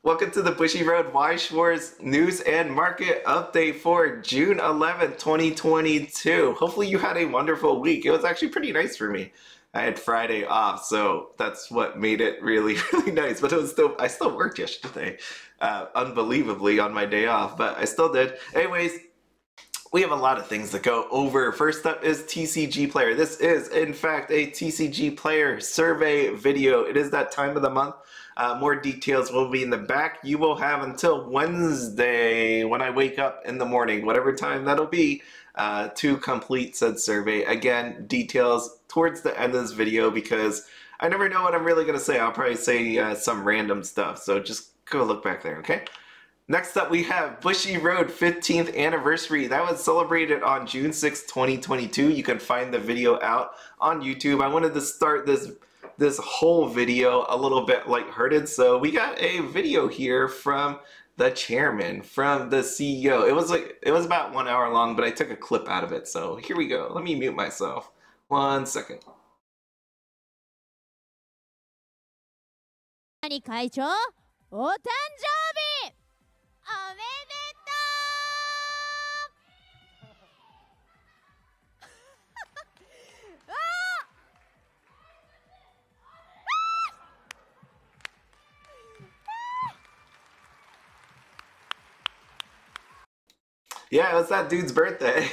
Welcome to the Bushiroad Weiss Schwarz News and Market Update for June 11th, 2022. Hopefully you had a wonderful week. It was actually pretty nice for me. I had Friday off, so that's what made it really, really nice. But I still worked yesterday, unbelievably, on my day off, but I still did. Anyways, we have a lot of things to go over. First up is TCG Player. This is, in fact, a TCG Player survey video. It is that time of the month. More details will be in the back. You will have until Wednesday when I wake up in the morning, whatever time that'll be, to complete said survey. Again, details towards the end of this video because I never know what I'm really going to say. I'll probably say some random stuff, so just go look back there, okay? Next up, we have Bushiroad 15th anniversary. That was celebrated on June 6, 2022. You can find the video out on YouTube. I wanted to start this whole video a little bit lighthearted, so we got a video here from the chairman, from the CEO. It was about 1 hour long, but I took a clip out of it, so here we go. Let me mute myself. 1 second. 会長、お誕生日おめでとうわあ Yeah, it was that dude's birthday.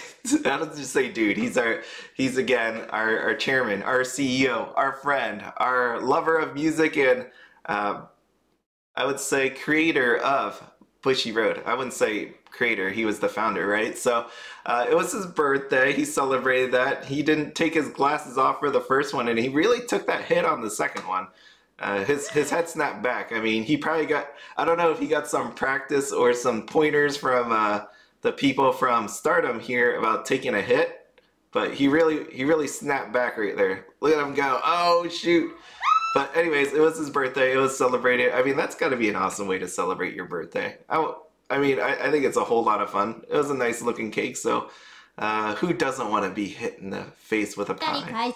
I don't just say dude. He's again our chairman, our CEO, our friend, our lover of music, and I would say creator of Bushiroad. I wouldn't say creator. He was the founder, right? So it was his birthday. He celebrated that. He didn't take his glasses off for the first one, and he really took that hit on the second one. His head snapped back. I mean, he probably got, I don't know if he got some practice or some pointers from the people from Stardom here about taking a hit, but he really snapped back right there. Look at him go, oh shoot. But anyways, it was his birthday, it was celebrated. I mean, that's gotta be an awesome way to celebrate your birthday. I think it's a whole lot of fun. It was a nice looking cake, so who doesn't want to be hit in the face with a pie?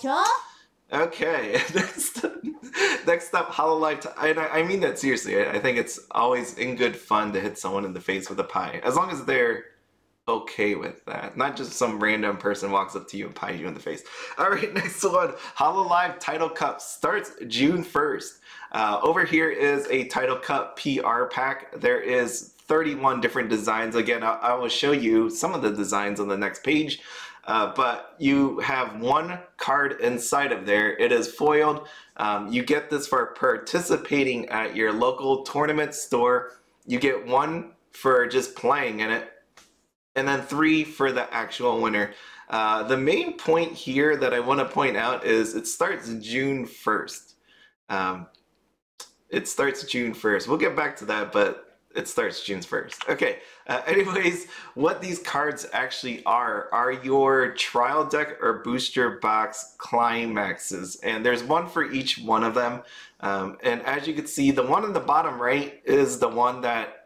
Okay, next up, Hololive. I mean that seriously. I think it's always in good fun to hit someone in the face with a pie, as long as they're okay with that. Not just some random person walks up to you and pies you in the face. All right, next one. Hololive Title Cup starts June 1st. Over here is a Title Cup PR pack. There is 31 different designs. Again, I will show you some of the designs on the next page. But you have one card inside of there. It is foiled. You get this for participating at your local tournament store. You get one for just playing in it, and then 3 for the actual winner. The main point here that I want to point out is it starts June 1st. It starts June 1st. We'll get back to that, but it starts June 1st. Okay, anyways, what these cards actually are your trial deck or booster box climaxes. And there's one for each one of them. And as you can see, the one in the bottom right is the one that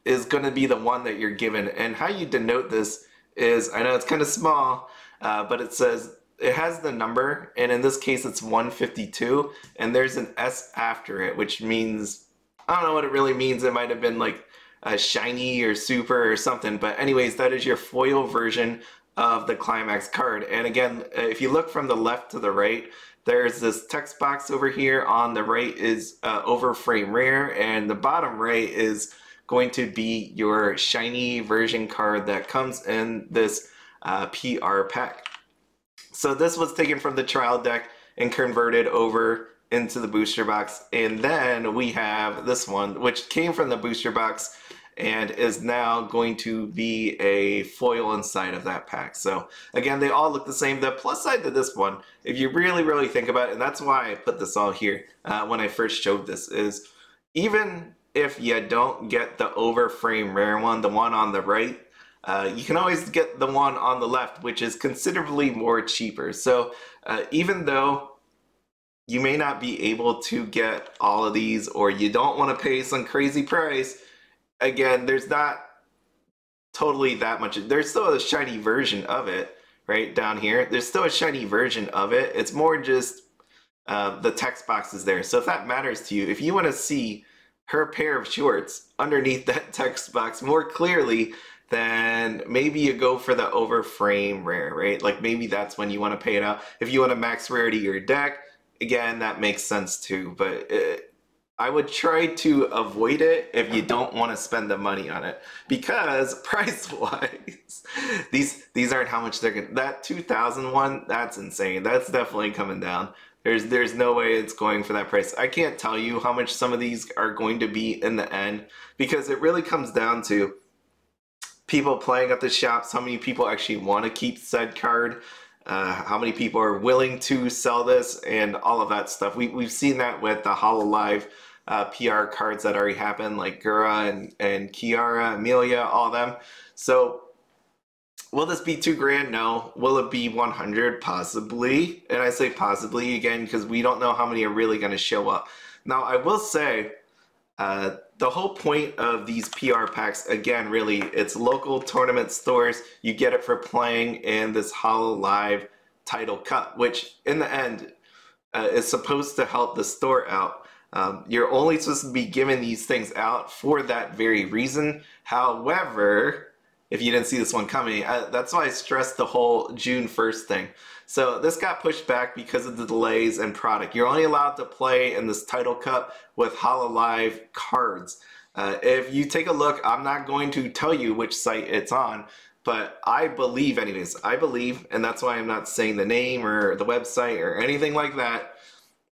is going to be the one that you're given. And how you denote this is, I know it's kind of small, but it says, it has the number, and in this case it's 152, and there's an S after it, which means, I don't know what it really means. It might have been like a shiny or super or something, but anyways, that is your foil version of the climax card. And again, if you look from the left to the right, there's this text box over here. On the right is overframe rare, and the bottom right is going to be your shiny version card that comes in this PR pack. So this was taken from the trial deck and converted over into the booster box, and then we have this one which came from the booster box and is now going to be a foil inside of that pack. So again, they all look the same. The plus side to this one, if you really think about it, and that's why I put this all here when I first showed this, is even if you don't get the overframe rare one, the one on the right, you can always get the one on the left, which is considerably more cheaper. So even though you may not be able to get all of these, or you don't want to pay some crazy price, again, there's not totally that much. There's still a shiny version of it right down here. There's still a shiny version of it. It's more just the text box is there. So if that matters to you, if you want to see her pair of shorts underneath that text box more clearly, then maybe you go for the overframe rare, right? Like maybe that's when you want to pay it out. If you want to max rarity your deck, again, that makes sense too. But I would try to avoid it if you don't want to spend the money on it, because price-wise, these aren't how much they're gonna. That 2000 one, that's insane. That's definitely coming down. There's no way it's going for that price. I can't tell you how much some of these are going to be in the end, because it really comes down to people playing at the shops, how many people actually want to keep said card, how many people are willing to sell this, and all of that stuff. We've seen that with the Hololive PR cards that already happened, like Gura and Kiara, Amelia, all of them. So will this be $2,000? No. Will it be 100? Possibly. And I say possibly again because we don't know how many are really going to show up. Now, I will say the whole point of these PR packs, again, really, it's local tournament stores. You get it for playing in this Hololive Title Cup, which in the end is supposed to help the store out. You're only supposed to be giving these things out for that very reason. However, if you didn't see this one coming, that's why I stressed the whole June 1st thing. So this got pushed back because of the delays in product. You're only allowed to play in this Title Cup with Hololive cards. If you take a look, I'm not going to tell you which site it's on, but I believe anyways, I believe, and that's why I'm not saying the name or the website or anything like that,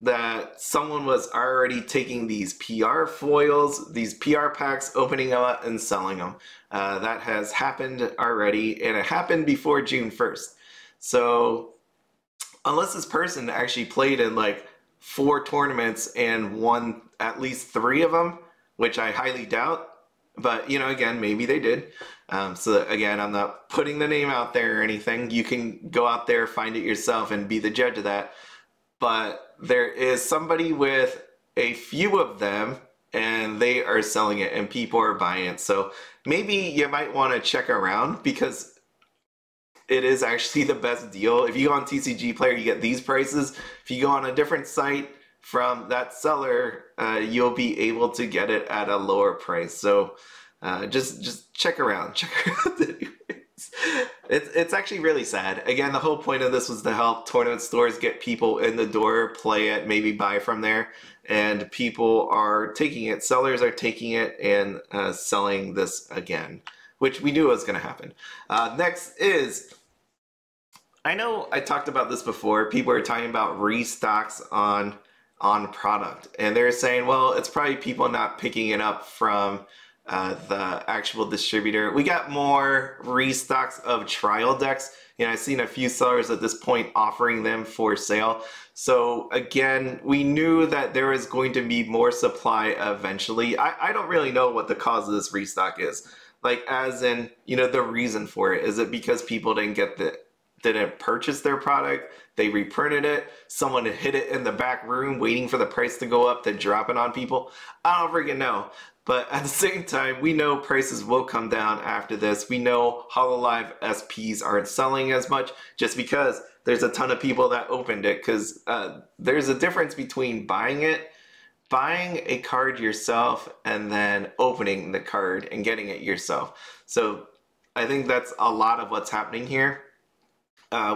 that someone was already taking these PR foils, these PR packs, opening them up and selling them. That has happened already, and it happened before June 1st. So unless this person actually played in like 4 tournaments and won at least 3 of them, which I highly doubt, but you know, again, maybe they did. So again, I'm not putting the name out there or anything. You can go out there, find it yourself, and be the judge of that. But there is somebody with a few of them, and they are selling it, and people are buying it. So maybe you might want to check around, because it is actually the best deal. If you go on TCG Player, you get these prices. If you go on a different site from that seller, you'll be able to get it at a lower price. So just check around. It's actually really sad. Again, the whole point of this was to help tournament stores get people in the door, play it, maybe buy from there. And people are taking it, sellers are taking it and selling this again, which we knew was going to happen. Next is, I know I talked about this before. People are talking about restocks on product, and they're saying, well, it's probably people not picking it up from the actual distributor. We got more restocks of trial decks. You know, I've seen a few sellers at this point offering them for sale. So again, we knew that there was going to be more supply eventually. I don't really know what the cause of this restock is. Like, as in, you know, the reason for it. Is it because people didn't purchase their product? They reprinted it. Someone hid it in the back room waiting for the price to go up to drop it on people. I don't freaking know. But at the same time, we know prices will come down after this. We know Hololive SPs aren't selling as much just because there's a ton of people that opened it, because there's a difference between buying a card yourself and then opening the card and getting it yourself. So I think that's a lot of what's happening here.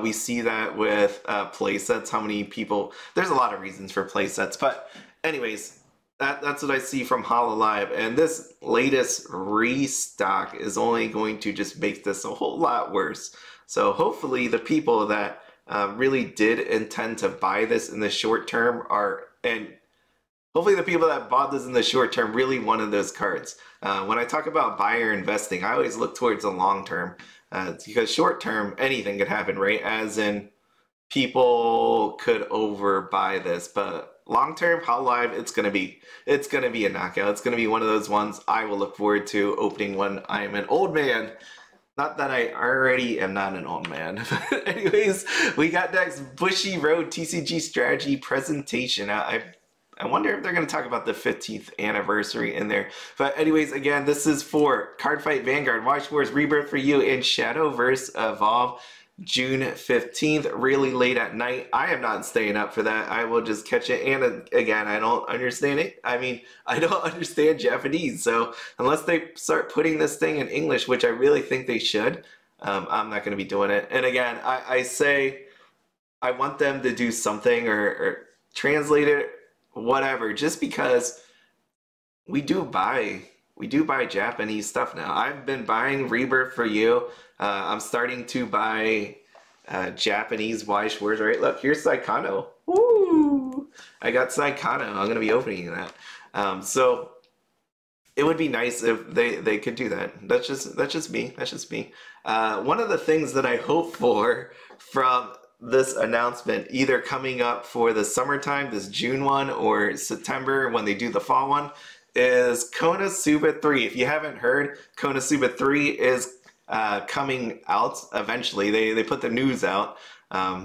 We see that with play sets, how many people, there's a lot of reasons for play sets, but anyways, that's what I see from Hololive, and this latest restock is only going to just make this a whole lot worse. So hopefully the people that really did intend to buy this in the short term and hopefully the people that bought this in the short term really wanted those cards. When I talk about buyer investing, I always look towards the long term, because short term, anything could happen, right? As in, people could overbuy this, but long term, Hololive, it's gonna be a knockout. It's gonna be one of those ones I will look forward to opening when I'm an old man. Not that I already am not an old man. But anyways, we got next Bushiroad TCG Strategy Presentation. I wonder if they're going to talk about the 15th anniversary in there. But anyways, again, this is for Cardfight Vanguard, Weiss Schwarz, Rebirth For You, and Shadowverse Evolve. June 15th, really late at night. I am not staying up for that. I will just catch it. And again, I don't understand it. I mean, I don't understand Japanese. So unless they start putting this thing in English, which I really think they should, I'm not going to be doing it. And again, I say I want them to do something or translate it, whatever, just because we do buy Japanese stuff now. I've been buying Rebirth For You. I'm starting to buy Japanese Weiss Schwarz, right? Look, here's Saekano. Woo! I got Saekano. I'm going to be opening that. So it would be nice if they could do that. That's just me. That's just me. One of the things that I hope for from this announcement, either coming up for the summertime, this June one, or September when they do the fall one, is Konosuba 3. If you haven't heard, Konosuba 3 is coming out eventually. They put the news out.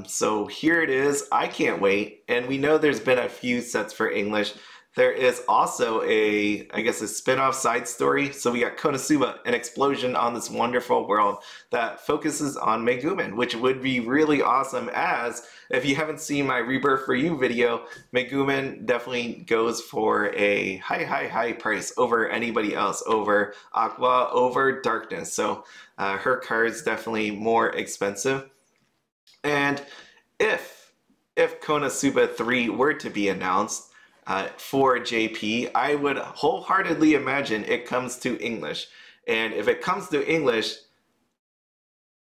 So here it is. I can't wait. And we know there's been a few sets for English. There is also I guess a spin-off side story. So we got Konosuba, an explosion on this wonderful world that focuses on Megumin, which would be really awesome, as if you haven't seen my Rebirth For You video, Megumin definitely goes for a high price over anybody else, over Aqua, over Darkness. So her card's definitely more expensive. And if Konosuba 3 were to be announced, for JP, I would wholeheartedly imagine it comes to English. And if it comes to English,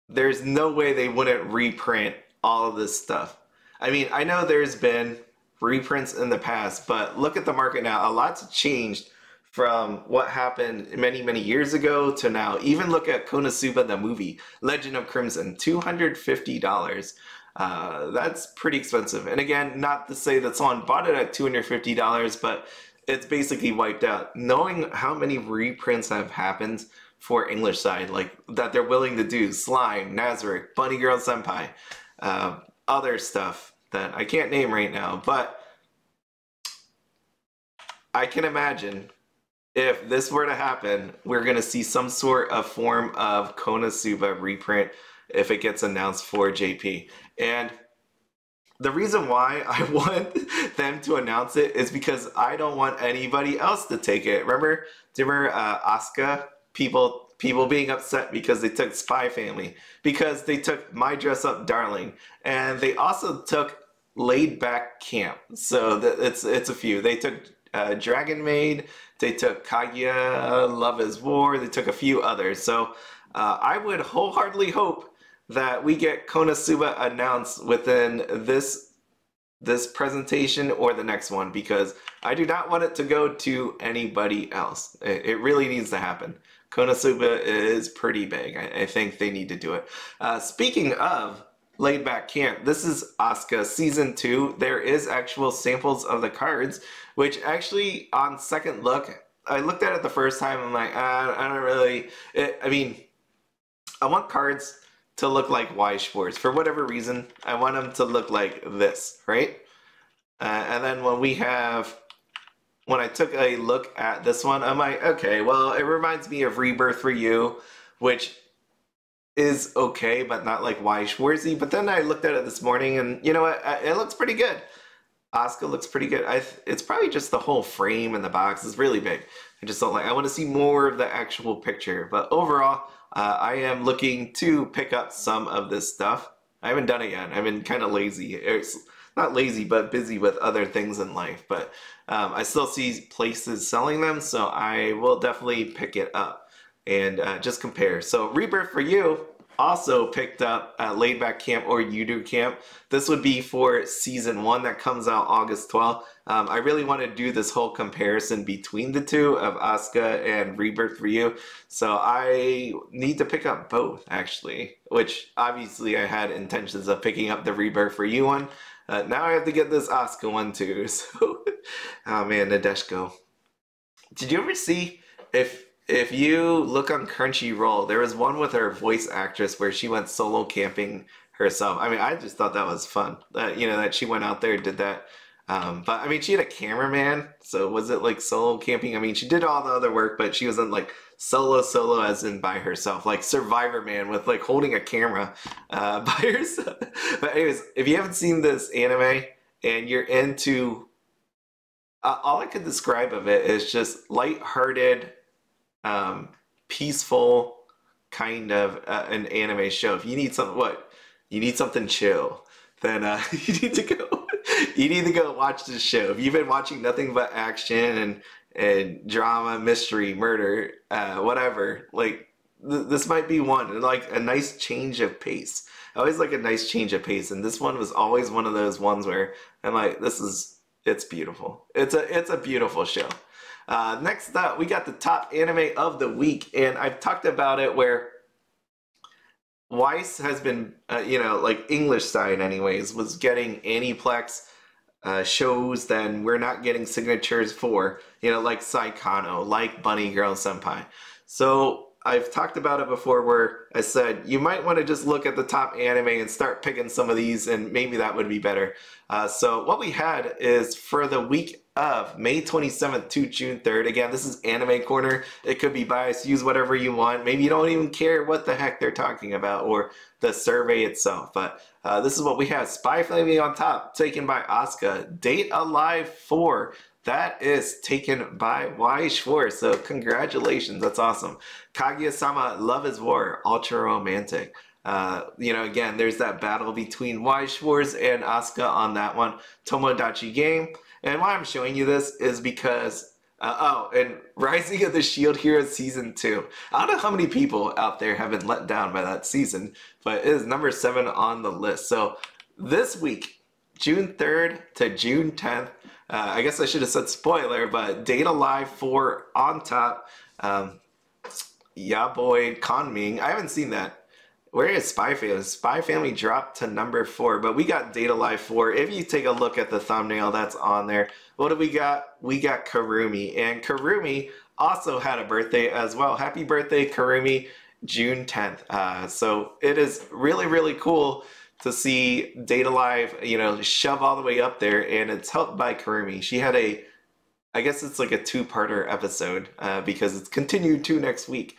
there's no way they wouldn't reprint all of this stuff. I mean, I know there's been reprints in the past, but look at the market now. A lot's changed from what happened many years ago to now. Even look at Konosuba the movie, Legend of Crimson, $250. That's pretty expensive. And again, not to say that someone bought it at $250, but it's basically wiped out. Knowing how many reprints have happened for English side, like that they're willing to do, Slime, Nazarick, Bunny Girl Senpai, other stuff that I can't name right now, but I can imagine if this were to happen, we're going to see some sort of form of Konosuba reprint if it gets announced for JP. And the reason why I want them to announce it is because I don't want anybody else to take it. Remember Asuka? People being upset because they took Spy Family, because they took My Dress Up Darling, and they also took Laid Back Camp. So it's a few. They took Dragon Maid, they took Kaguya, Love is War, they took a few others. So I would wholeheartedly hope that we get Konosuba announced within this presentation or the next one, because I do not want it to go to anybody else. It really needs to happen. Konosuba is pretty big. I think they need to do it. Speaking of Laid Back Camp, this is Asuka Season 2. There is actual samples of the cards, which actually, on second look, I looked at it the first time, I'm like, I don't really... I mean, I want cards to look like Weiss Schwarz. For whatever reason, I want them to look like this, right? And then when I took a look at this one, I'm like, okay, well, it reminds me of Rebirth For You, which is okay, but not like Weiss Schwarz-y. But then I looked at it this morning, and you know what? It looks pretty good. Asuka looks pretty good. It's probably just the whole frame and the box is really big. I just don't like. I want to see more of the actual picture. But overall, I am looking to pick up some of this stuff. I haven't done it yet. I've been kind of lazy. It's not lazy, but busy with other things in life. But I still see places selling them, so I will definitely pick it up and just compare. So Rebirth For You also picked up Laid Back Camp or Yuru Camp. This would be for Season 1 that comes out August 12th. I really want to do this whole comparison between the two of Asuka and Rebirth For You. So I need to pick up both, actually, which obviously I had intentions of picking up the Rebirth For You one. Now I have to get this Asuka one too. So, oh man, Nadeshko. Did you ever see, if you look on Crunchyroll, there was one with her voice actress where she went solo camping herself. I mean, I just thought that was fun. That, you know, that she went out there and did that. But I mean, she had a cameraman, so was it like solo camping? I mean, she did all the other work, but she wasn't like solo as in by herself, like Survivor Man with like holding a camera by herself. But anyways, if you haven't seen this anime and you're into, all I could describe of it is just lighthearted, peaceful kind of an anime show. If you need you need something chill, then you need to go. You need to go watch this show. If you've been watching nothing but action and drama, mystery, murder, whatever, like this might be one. And like a nice change of pace. I always like a nice change of pace, and this one was always one of those ones where I'm like, it's beautiful. It's a beautiful show. Next up, we got the top anime of the week, and I've talked about it where Weiss has been, like English side anyways, was getting Aniplex shows then we're not getting signatures for, like Saekano, like Bunny Girl Senpai. So I've talked about it before where I said you might want to just look at the top anime and start picking some of these, and maybe that would be better. So what we had is for the week of May 27th to June 3rd. Again, this is Anime Corner. It could be biased. Use whatever you want. Maybe you don't even care what the heck they're talking about or the survey itself. But this is what we have. Spy Family on top, taken by Asuka. Date Alive 4. That is taken by Weiss Schwarz. So congratulations. That's awesome. Kaguya-sama, Love is War. Ultra romantic. Again, there's that battle between Weiss Schwarz and Asuka on that one. Tomodachi game. And why I'm showing you this is because, and Rising of the Shield Hero Season 2. I don't know how many people out there have been let down by that season, but it is number 7 on the list. So this week, June 3rd to June 10th, I guess I should have said spoiler, but Date Alive 4 on top. Yaboy Conming. I haven't seen that. Where is Spy Family? Spy Family dropped to number 4, but we got Date Alive 4. If you take a look at the thumbnail that's on there, what do we got? We got Kurumi, and Kurumi also had a birthday as well. Happy birthday, Kurumi, June 10th. So it is really, really cool to see Date Alive, shove all the way up there, and it's helped by Kurumi. She had I guess it's like a 2-parter episode because it's continued to next week.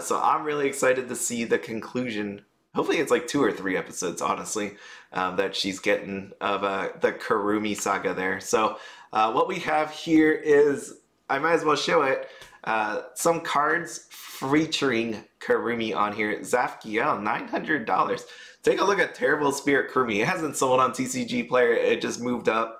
So I'm really excited to see the conclusion. Hopefully it's like 2 or 3 episodes, honestly, that she's getting of the Kurumi saga there. So what we have here is, I might as well show it, some cards featuring Kurumi on here. Zafkiel, $900. Take a look at Terrible Spirit Kurumi. It hasn't sold on TCG Player. It just moved up.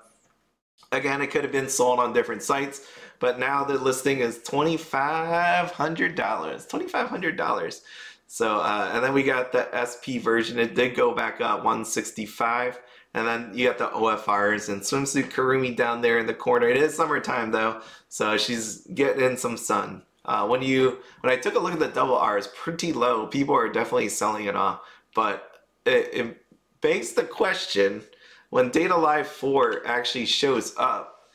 Again, it could have been sold on different sites, but now the listing is $2,500. $2,500. So, and then we got the SP version. It did go back up $165. And then you got the OFRs and Swimsuit Kurumi down there in the corner. It is summertime though, so she's getting in some sun. When I took a look at the double R, it's pretty low. People are definitely selling it off, but it begs the question, when Date Alive 4 actually shows up,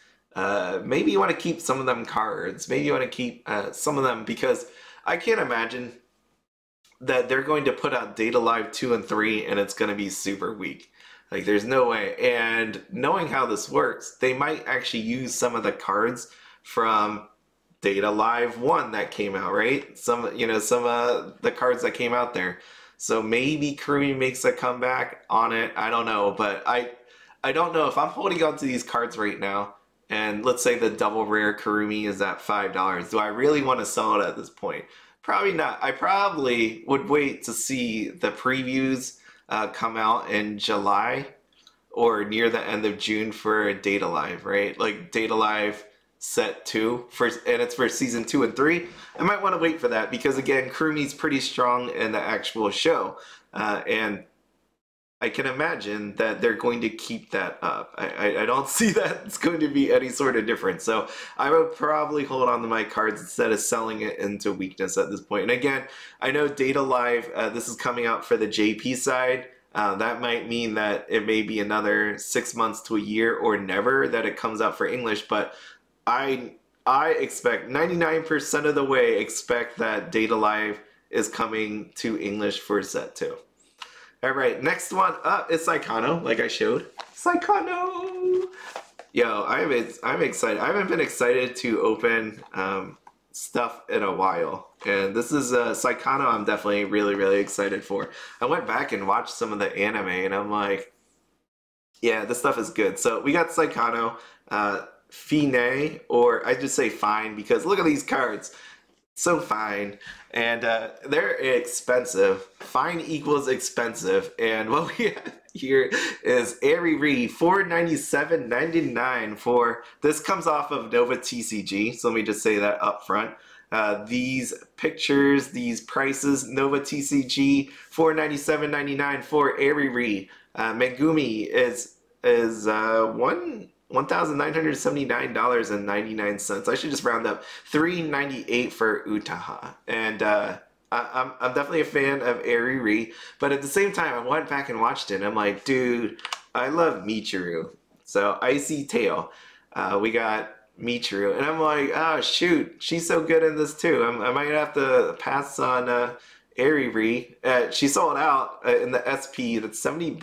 maybe you want to keep some of them cards. Maybe you want to keep some of them, because I can't imagine that they're going to put out Date Alive 2 and 3 and it's going to be super weak. Like, there's no way. And knowing how this works, they might actually use some of the cards from Date Alive 1 that came out, right? Some of the cards that came out there. So maybe Kurumi makes a comeback on it. I don't know, but I don't know if I'm holding on to these cards right now, and let's say the double rare Kurumi is at $5. Do I really want to sell it at this point? Probably not. I probably would wait to see the previews come out in July or near the end of June for Date Alive, right? Like Date Alive set 2 and it's for season 2 and 3. I might want to wait for that because, again, Kurumi's pretty strong in the actual show, and I can imagine that they're going to keep that up. I don't see that it's going to be any sort of difference. So I would probably hold on to my cards instead of selling it into weakness at this point. And again, I know Date Alive, this is coming out for the JP side. That might mean that it may be another 6 months to a year or never that it comes out for English. But I expect 99% of the way expect that Date Alive is coming to English for set 2. All right, next one up is Saekano, like I showed. Saekano! Yo, I'm excited. I haven't been excited to open stuff in a while, and this is Saekano. I'm definitely really excited for. I went back and watched some of the anime, and I'm like, yeah, this stuff is good. So we got Saekano, Fine, or I just say fine because look at these cards. So fine, and they're expensive. Fine equals expensive, and what we have here is Ariri 497.99 for this. Comes off of Nova TCG, so let me just say that up front. These pictures, these prices, Nova TCG 497.99 for Ariri. Megumi is $1,979.99. I should just round up $398 for Utaha. And I'm definitely a fan of Ariri, but at the same time, I went back and watched it, and I'm like, dude, I love Michiru. So Icy Tail, we got Michiru, and I'm like, oh shoot, she's so good in this too. I might have to pass on Ariri. She sold out in the SP. That's $70.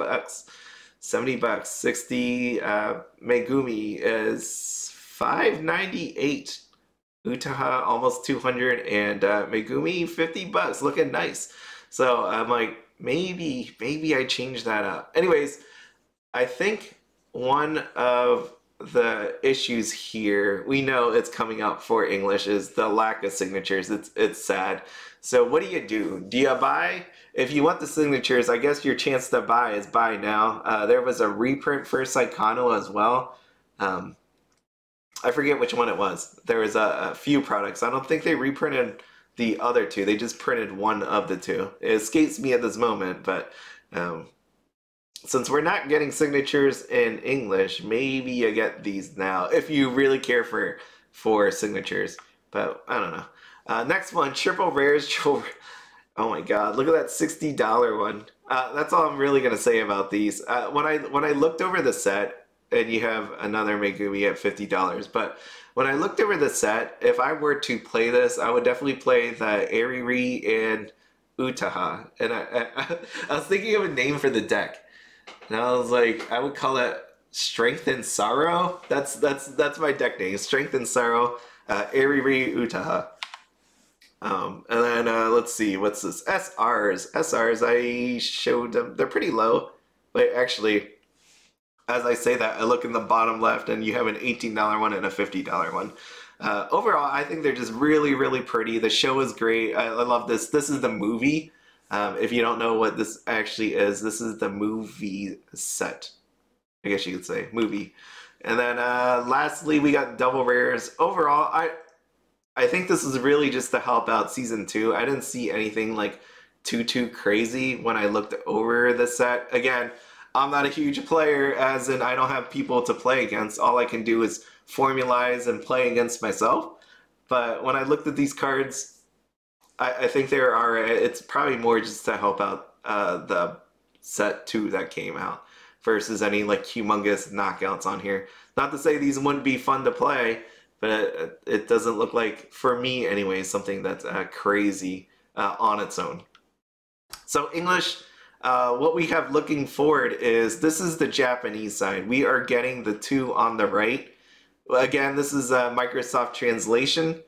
$70. 60 Megumi is $598. Utaha almost 200, and Megumi $50, looking nice. So I'm like, maybe I change that up. Anyways, I think one of the issues here, we know it's coming up for English, is the lack of signatures. It's sad. So what do? Do you buy? If you want the signatures, I guess your chance to buy is buy now. There was a reprint for Saekano as well. I forget which one it was. There was a few products. I don't think they reprinted the other two. They just printed one of the two. It escapes me at this moment, but since we're not getting signatures in English, maybe you get these now if you really care for signatures. But I don't know. Next one, triple rares. Oh my god, look at that $60 one. That's all I'm really gonna say about these. When I looked over the set, and you have another Megumi at $50, but when I looked over the set, if I were to play this, I would definitely play the Ariri and Utaha. And I was thinking of a name for the deck, and I was like, I would call it Strength and Sorrow. That's my deck name, Strength and Sorrow, Ariri Utaha. And then let's see, what's this? SRs, I showed them. They're pretty low. But actually, as I say that, I look in the bottom left, and you have an $18 one and a $50 one. Overall, I think they're just really pretty. The show is great. I love this. This is the movie. If you don't know what this actually is, this is the movie set. I guess you could say movie. And then lastly, we got double rares. Overall, I think this is really just to help out season 2. I didn't see anything like too crazy when I looked over the set. Again, I'm not a huge player, as in I don't have people to play against. All I can do is formulize and play against myself. But when I looked at these cards, I think there are. It's probably more just to help out the set 2 that came out versus any like humongous knockouts on here. Not to say these wouldn't be fun to play, but it doesn't look like, for me anyway, something that's crazy on its own. So English. What we have looking forward is, this is the Japanese side. We are getting the 2 on the right. Again, this is a Microsoft translation,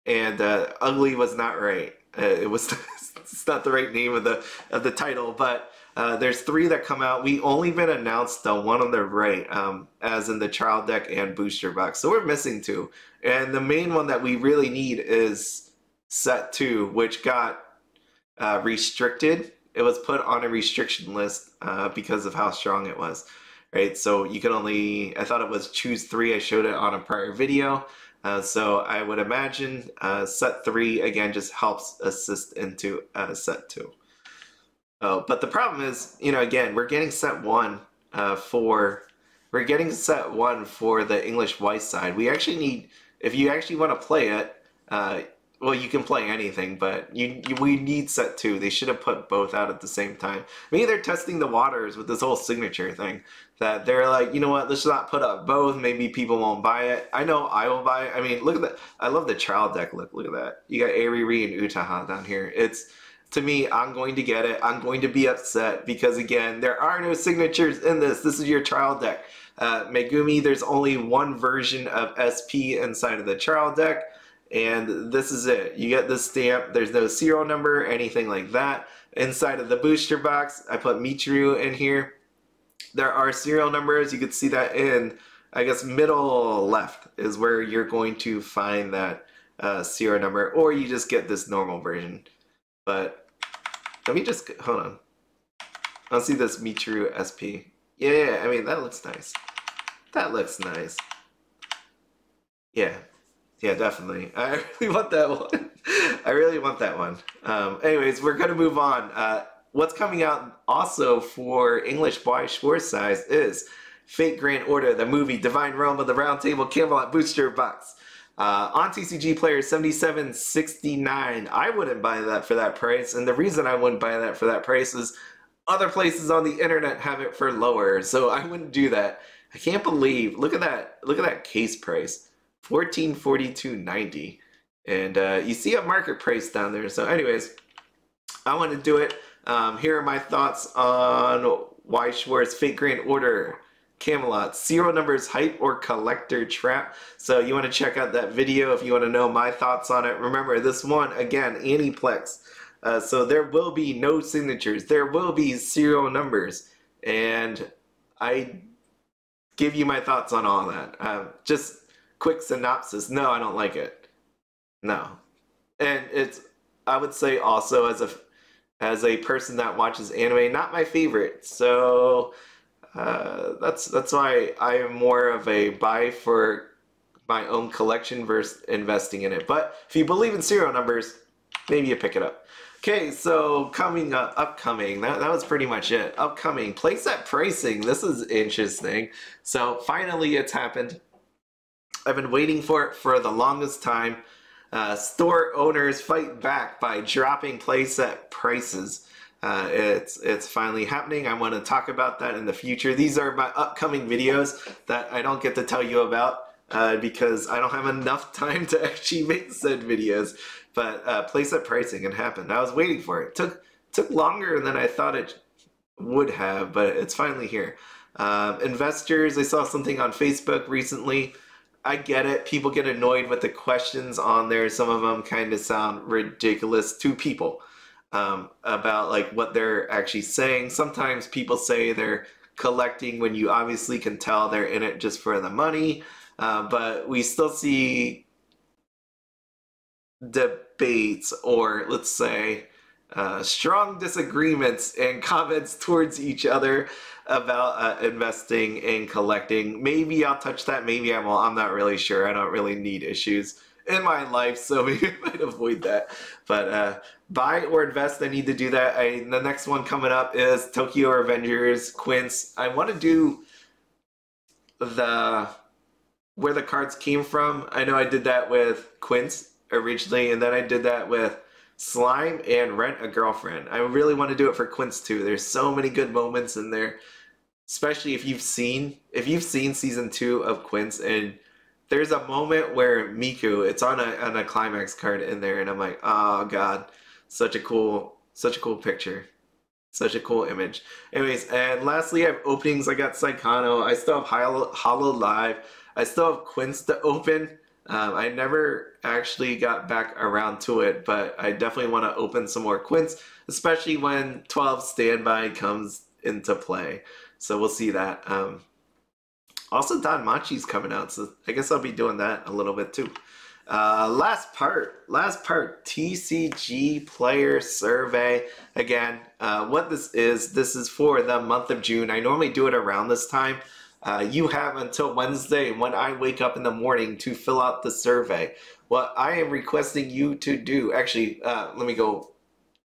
and ugly was not right. It was it's not the right name of the title, but there's 3 that come out. We only been announced the one on the right, as in the trial deck and booster box. So we're missing 2, and the main one that we really need is set 2, which got restricted. It was put on a restriction list because of how strong it was, right? So you can only, I thought it was choose 3. I showed it on a prior video. So I would imagine set 3, again, just helps assist into set 2. But the problem is, again, we're getting set 1 for the English Weiss side. We actually need, if you actually want to play it, well, you can play anything, but we need set 2. They should have put both out at the same time. Maybe they're testing the waters with this whole signature thing. That they're like, you know what, let's not put up both. Maybe people won't buy it. I know I will buy it. I mean, look at that. I love the trial deck look. Look at that. You got Ariri and Utaha down here. to me, I'm going to get it. I'm going to be upset because, again, there are no signatures in this. This is your trial deck. Megumi, there's only one version of SP inside of the trial deck, and this is it. You get this stamp. There's no serial number, anything like that. Inside of the booster box, I put Michiru in here. There are serial numbers. You can see that in, I guess, middle left is where you're going to find that serial number, or you just get this normal version. But let me just, hold on. I'll see this Michiru SP. Yeah, I mean, that looks nice. That looks nice. Yeah, definitely. I really want that one. I really want that one. Anyways, we're going to move on. What's coming out also for English Weiss Schwarz size is Fate Grand Order, the movie Divine Realm of the Round Table Camelot Booster Box. On TCG Player, $77.69. I wouldn't buy that for that price, and the reason I wouldn't buy that for that price is other places on the internet have it for lower, so I wouldn't do that. I can't believe, look at that case price, $1442.90, and you see a market price down there. So anyways, I want to do it. Here are my thoughts on Weiss Schwarz Fate Grand Order Camelot. Serial numbers, hype, or collector trap. So you want to check out that video if you want to know my thoughts on it. Remember, this one, again, Aniplex. So there will be no signatures. There will be serial numbers. And I give you my thoughts on all that. Just quick synopsis. No, I don't like it. No. And it's, I would say also as a person that watches anime, not my favorite. So that's why I am more of a buy for my own collection versus investing in it. But if you believe in serial numbers, maybe you pick it up. Okay, so coming up, upcoming, that was pretty much it. Upcoming, playset pricing. This is interesting. So finally it's happened. I've been waiting for it for the longest time. Store owners fight back by dropping playset prices. It's finally happening. I want to talk about that in the future. These are my upcoming videos that I don't get to tell you about because I don't have enough time to actually make said videos. But playset pricing, it happened. I was waiting for it. Took longer than I thought it would have, but it's finally here. Investors, I saw something on Facebook recently. I get it. People get annoyed with the questions on there. Some of them kind of sound ridiculous to people about like what they're actually saying. Sometimes people say they're collecting when you obviously can tell they're in it just for the money. But we still see debates, or let's say strong disagreements and comments towards each other about investing and collecting. Maybe I'll touch that, maybe I won't. I'm not really sure. I don't really need issues in my life, so maybe I might avoid that. But buy or invest, I need to do that. The next one coming up is Tokyo Revengers Quince. I want to do where the cards came from. I know I did that with Quince originally, and then I did that with Slime and Rent a Girlfriend. I really want to do it for Quince too. There's so many good moments in there, especially if you've seen season 2 of Quince, and there's a moment where Miku, it's on a climax card in there, and I'm like, oh god, such a cool picture, such a cool image. Anyways, and lastly, I have openings. I got Saekano. I still have Hololive. I still have Quince to open. I never actually got back around to it, but I definitely want to open some more Quince, especially when 12 Standby comes into play. So we'll see that. Also, Danmachi's coming out, so I guess I'll be doing that a little bit too. Last part, TCG player survey. Again, what this is for the month of June. I normally do it around this time. You have until Wednesday when I wake up in the morning to fill out the survey. What I am requesting you to do, actually, let me go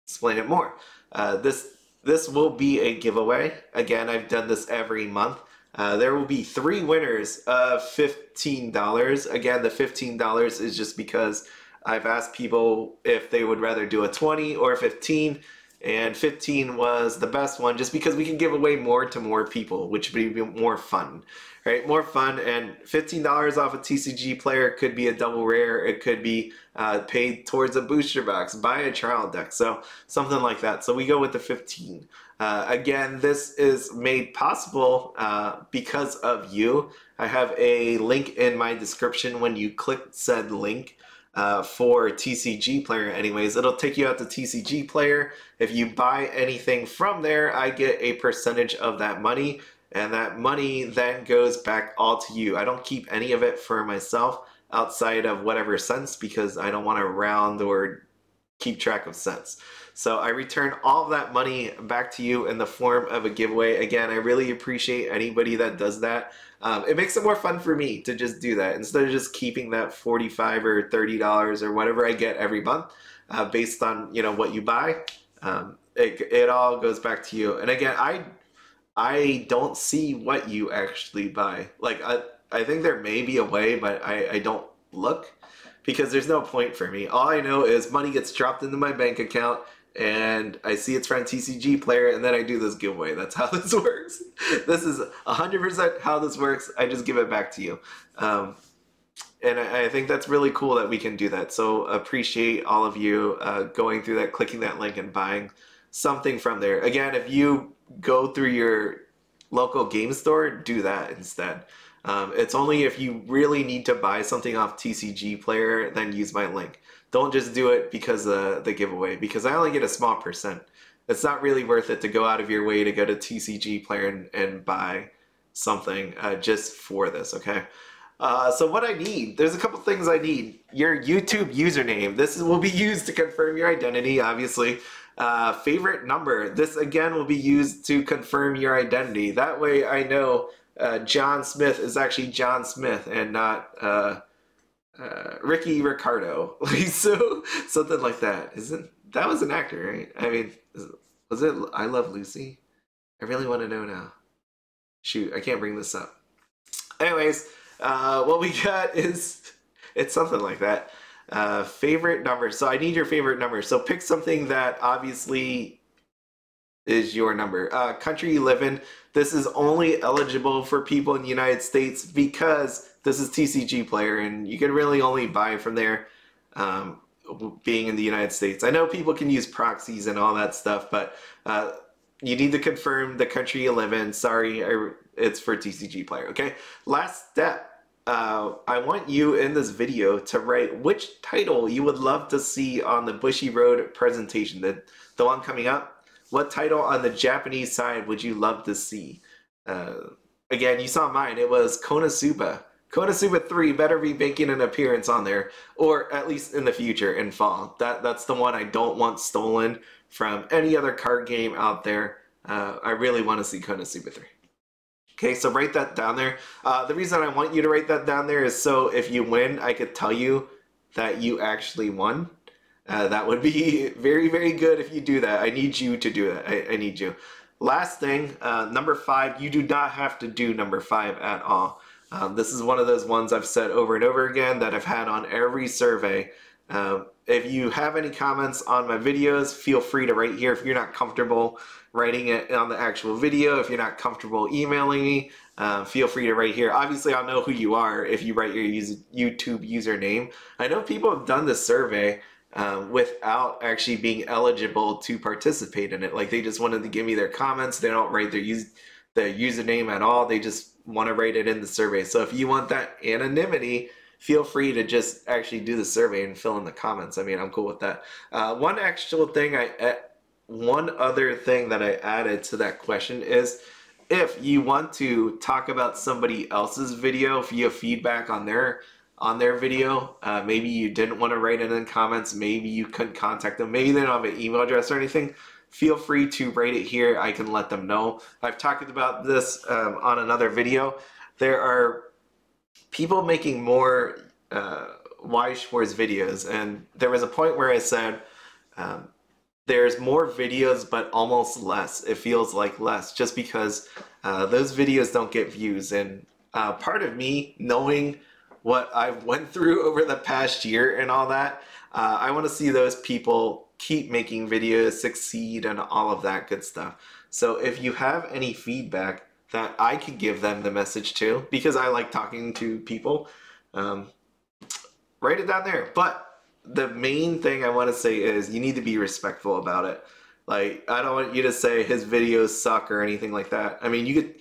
explain it more. This will be a giveaway. Again, I've done this every month. There will be 3 winners of $15. Again, the $15 is just because I've asked people if they would rather do a 20 or 15. and 15 was the best one just because we can give away more to more people, which would be more fun, right? More fun, and $15 off a TCG player could be a double rare. It could be paid towards a booster box, buy a trial deck, so something like that. So we go with the 15. Again, this is made possible because of you. I have a link in my description. When you click said link, for TCG player anyways, it'll take you out to TCG player. If you buy anything from there, I get a percentage of that money, and that money then goes back all to you. I don't keep any of it for myself outside of whatever cents, because I don't want to round or keep track of cents. So I return all of that money back to you in the form of a giveaway. Again, I really appreciate anybody that does that. It makes it more fun for me to just do that instead of just keeping that $45 or $30 or whatever I get every month based on, you know, what you buy. It all goes back to you. And again, I don't see what you actually buy. Like I think there may be a way, but I don't look, because there's no point for me. All I know is money gets dropped into my bank account, and I see it's from TCG player, and then I do this giveaway. That's how this works. This is 100% how this works. I just give it back to you. And I think that's really cool that we can do that. So appreciate all of you going through that, clicking that link and buying something from there. Again, if you go through your local game store, do that instead. It's only if you really need to buy something off TCG player, then use my link. Don't just do it because of the giveaway, because I only get a small percent. It's not really worth it to go out of your way to go to TCG player and buy something just for this, okay? So what I need, there's a couple things I need. Your YouTube username. This will be used to confirm your identity, obviously. Favorite number. This again will be used to confirm your identity. That way I know John Smith is actually John Smith and not Ricky Ricardo. So something like that. Isn't that was an actor, right? I mean, was it I Love Lucy? I really want to know now. Shoot, I can't bring this up. Anyways, what we got is it's something like that. Favorite number. So I need your favorite number. So pick something that obviously is your number. Country you live in. This is only eligible for people in the United States because this is TCG player, and you can really only buy from there being in the United States. I know people can use proxies and all that stuff, but you need to confirm the country you live in. Sorry, it's for TCG player, okay? Last step. I want you in this video to write which title you would love to see on the Bushiroad presentation, the one coming up. What title on the Japanese side would you love to see? Again, you saw mine. It was Konosuba. Konosuba 3 better be making an appearance on there, or at least in the future, in fall. That's the one I don't want stolen from any other card game out there. I really want to see Konosuba 3. Okay, so write that down there. The reason I want you to write that down there is so if you win, I could tell you that you actually won. That would be very, very good if you do that. I need you to do that. I need you. Last thing, number 5, you do not have to do number 5 at all. This is one of those ones I've said over and over again that I've had on every survey. If you have any comments on my videos, feel free to write here. If you're not comfortable writing it on the actual video, if you're not comfortable emailing me, feel free to write here. Obviously, I'll know who you are if you write your YouTube username. I know people have done this survey without actually being eligible to participate in it. Like, they just wanted to give me their comments. They don't write their username at all. They just want to write it in the survey. So if you want that anonymity, feel free to just actually do the survey and fill in the comments. I mean, I'm cool with that. One other thing that I added to that question is, if you want to talk about somebody else's video, if you have feedback on their video, maybe you didn't want to write it in comments, maybe you couldn't contact them, maybe they don't have an email address or anything, feel free to write it here. I can let them know. I've talked about this on another video. There are people making more Weiss Schwarz videos, and there was a point where I said there's more videos but almost less. It feels like less just because those videos don't get views, and part of me knowing what I've went through over the past year and all that. I want to see those people keep making videos, succeed, and all of that good stuff. So if you have any feedback that I could give them the message to, because I like talking to people, write it down there. But the main thing I want to say is you need to be respectful about it. Like, I don't want you to say his videos suck or anything like that. I mean,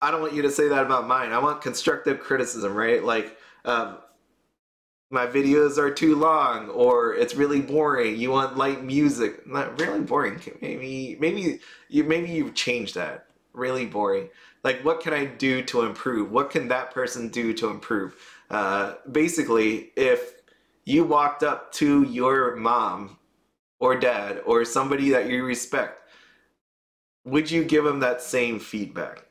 I don't want you to say that about mine. I want constructive criticism, right? Like, my videos are too long, or it's really boring. You want light music. Not really boring. Maybe you've changed that. Really boring. Like, what can I do to improve? What can that person do to improve? Basically, if you walked up to your mom or dad or somebody that you respect, would you give them that same feedback?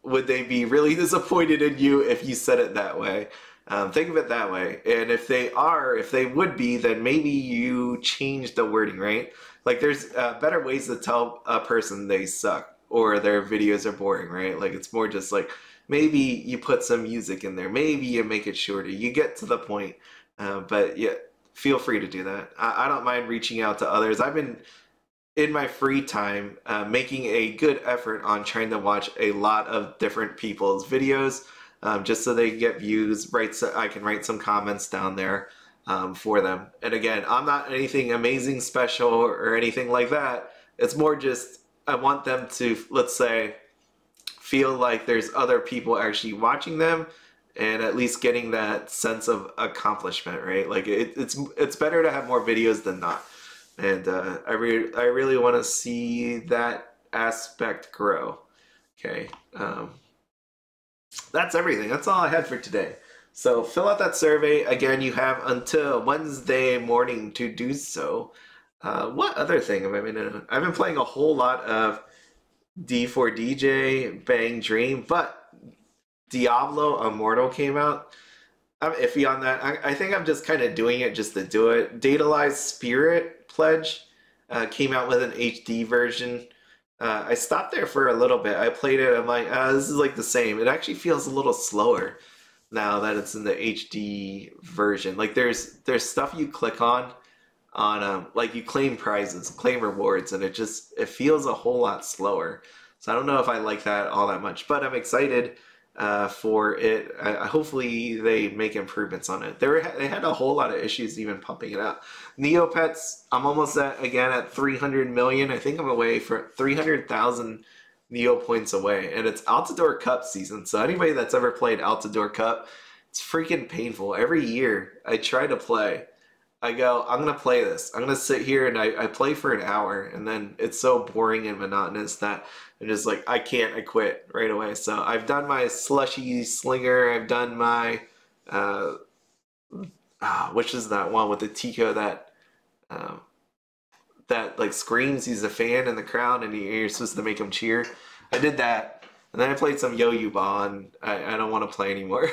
Would they be really disappointed in you if you said it that way? Think of it that way. And if they would be, then maybe you change the wording, right? Like, there's better ways to tell a person they suck or their videos are boring, right? Like, it's more just like, maybe you put some music in there. Maybe you make it shorter. You get to the point. But yeah, feel free to do that. I don't mind reaching out to others. I've been, in my free time, making a good effort on trying to watch a lot of different people's videos, just so they get views. I can write some comments down there for them. And again, I'm not anything amazing special or anything like that. It's more just I want them to, let's say, feel like there's other people actually watching them and at least getting that sense of accomplishment, right? Like, it's better to have more videos than not. And I really want to see that aspect grow. Okay, that's everything. That's all I had for today. So fill out that survey. Again, you have until Wednesday morning to do so. What other thing have I been doing? I've been playing a whole lot of D4DJ, Bang Dream, but Diablo Immortal came out. I'm iffy on that. I think I'm just kind of doing it just to do it. Datalized Spirit Pledge came out with an HD version. I stopped there for a little bit. I played it. I'm like, this is like the same. It actually feels a little slower now that it's in the HD version. Like, there's stuff you click on like, you claim prizes, claim rewards, and it feels a whole lot slower. So I don't know if I like that all that much, but I'm excited for it. Hopefully they make improvements on it. They had a whole lot of issues even pumping it out. Neopets, I'm almost at 300 million. I think I'm away for 300,000 Neo points away, and it's Altador Cup season. So anybody that's ever played Altador Cup, it's freaking painful. Every year I try to play. I go, I'm going to play this. I'm going to sit here and I play for an hour, and then it's so boring and monotonous that I'm just like, I can't, I quit right away. So I've done my Slushy Slinger. I've done my, which is that one with the Tico that like screams he's a fan in the crowd and you're supposed to make him cheer. I did that. And then I played some Yo-Yo Ball, and I don't want to play anymore.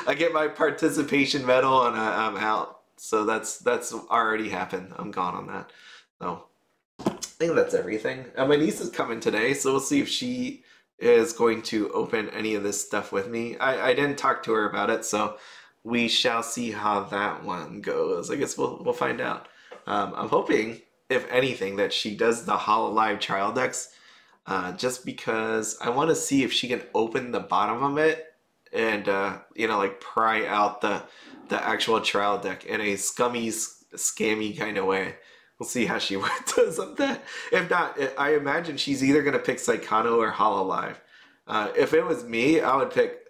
I get my participation medal and I'm out. So that's already happened. I'm gone on that. So I think that's everything. My niece is coming today, so we'll see if she is going to open any of this stuff with me. I didn't talk to her about it, so we shall see how that one goes. I guess we'll find out. I'm hoping, if anything, that she does the Hololive trial decks, just because I want to see if she can open the bottom of it and like pry out the actual trial deck in a scammy kind of way. We'll see how she does on that. If not, I imagine she's either going to pick Saekano or Hololive. If it was me, I would pick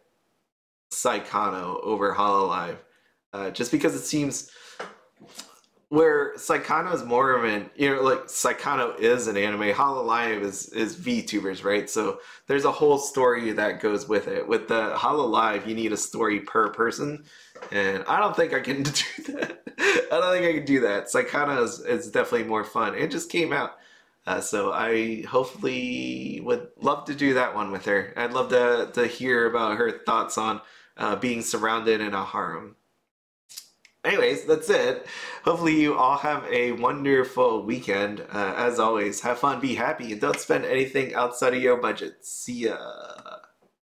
Saekano over Hololive, just because it seems where Saekano is more of an, like Saekano is an anime, Hololive is VTubers, right? So there's a whole story that goes with it. With the Hololive, you need a story per person, and I don't think I can do that. I don't think I can do that. Saekano is definitely more fun. It just came out. So I hopefully would love to do that one with her. I'd love to hear about her thoughts on being surrounded in a harem. Anyways, that's it. Hopefully you all have a wonderful weekend. As always, have fun, be happy, and don't spend anything outside of your budget. See ya.